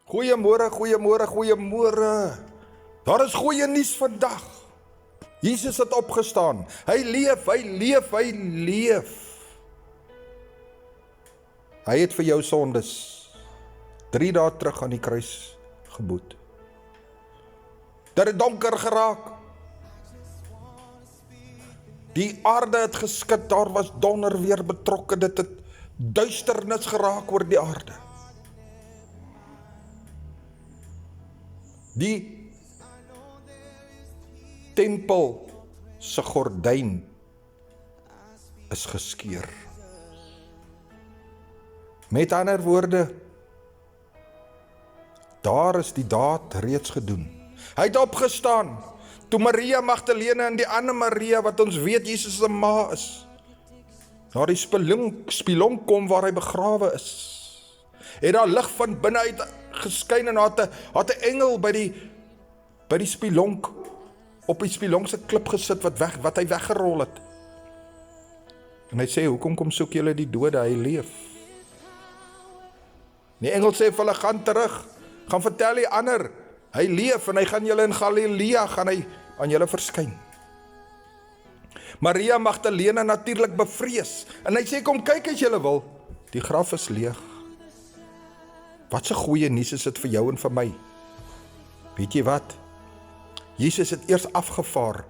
Goeiemôre, goeiemôre, goeiemôre. Daar is goeie nuus vandag. Jesus het opgestaan. Hy leef, hy leef, hy leef. Hy het vir jou sondes 3 dae terug aan die kruis geboet. Dit het donker geraak. Die aarde het geskit, daar was donder weer betrokke, dit het duisternis geraak oor die aarde. Die tempel se gordyn is geskeur. Met ander woorde, daar is die daad reeds gedoen. Hy het opgestaan, toe Maria Magdalene en die ander Maria, wat ons weet Jesus se ma is, na die spilonk kom waar hy begrawe is, het daar lig van binne uit geskyn en had 'n engel by die spilonk, op die spilonk se klip gesit wat hy weggerol het. En hy sê, hoekom kom soek julle die dode, hy leef. Die engel sê vir hulle, gaan terug, gaan vertel die ander, hy leef en hy gaan julle in Galilea, gaan hy aan julle verskyn. Maria Magdalene natuurlik bevrees, en hy sê, kom kyk as julle wil, die graf is leeg. Wat 'n goeie nuus is dit vir jou en vir my? Weet jy wat? Jesus het eers afgevaar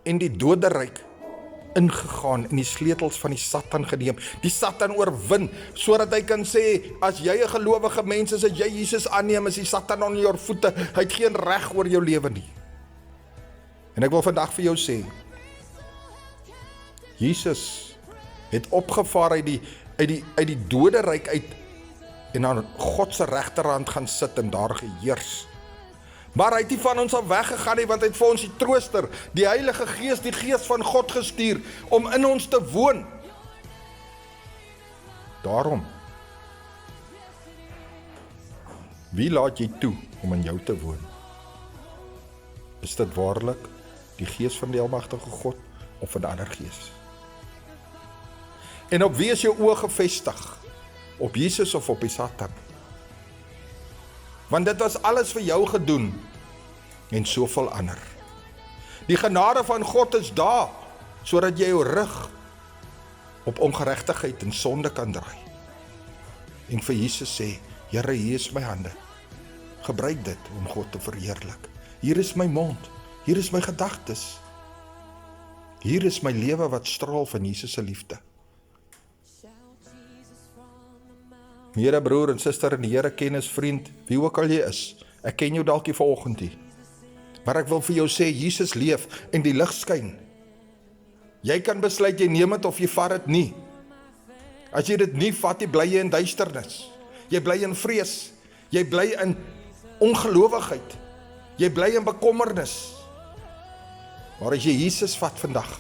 en die doderyk ingegaan en die sleutels van die Satan geneem, die Satan oorwin, sodat hy kan sê, as jy 'n gelowige mens is, as jy Jesus aanneem, is die Satan onder jou voete, hy het geen reg oor jou lewe nie. En ek wil vandag vir jou sê, Jesus het opgevaar uit die doderyk uit, en aan God se regterhand gaan sit en daar geheers. Maar hy het nie van ons af weggegaan nie, want hy het vir ons die trooster, die Heilige Gees, die Gees van God gestuur, om in ons te woon. Daarom, wie laat jy toe om in jou te woon? Is dit waarlik die Gees van die Almagtige God, of 'n ander gees? En op wie is jou oë gefestig? Op Jesus of op die Satan? Want dit was alles vir jou gedoen, en soveel ander. Die genade van God is daar, sodat jy jou rug op ongeregtigheid en sonde kan draai. En vir Jesus sê, Here, hier is my hande. Gebruik dit om God te verheerlik. Hier is my mond, hier is my gedagtes. Hier is my lewe wat straal van Jesus se liefde. Broer en suster in die Here, kennis, vriend, wie ook al jy is, ek ken jou dalk nie vanoggend nie, maar ek wil vir jou sê, Jesus leef en die lig skyn. Jy kan besluit, jy neem het of jy vat het nie. As jy dit nie vat, jy bly jy in duisternis, jy bly in vrees, jy bly in ongelowigheid, jy bly in bekommernis. Maar as jy Jesus vat vandag,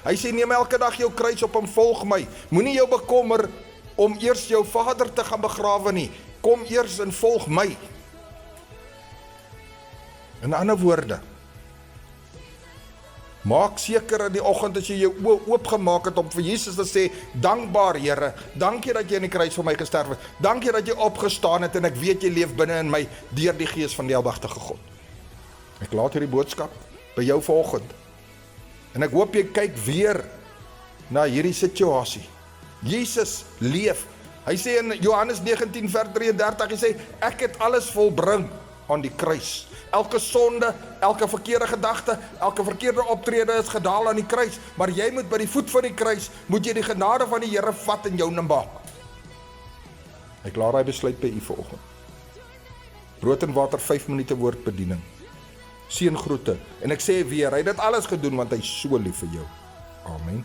hy sê, neem elke dag jou kruis op en volg my, moenie jou bekommer om eers jou vader te gaan begrawe nie, kom eers en volg my. In ander woorde, maak seker in die oggend as jy jou oë oopgemaak het om vir Jesus te sê, dankbaar Here, dankie dat jy in die kruis vir my gesterf het, dankie dat jy opgestaan het en ek weet jy leef binne in my deur die Gees van die Almagtige God. Ek laat hierdie boodskap by jou vanoggend en ek hoop jy kyk weer na hierdie situasie. Jesus leef. Hy sê in Johannes 19 vers 33, hy sê, ek het alles volbring aan die kruis. Elke sonde, elke verkeerde gedagte, elke verkeerde optrede is gedaal aan die kruis, maar jy moet by die voet van die kruis, moet jy die genade van die Here vat en jou maak. Ek laat hy besluit by u vanoggend. Brood en water, 5 minute woordbediening. Seën groete. En ek sê weer, hy het dit alles gedoen, want hy is so lief vir jou. Amen.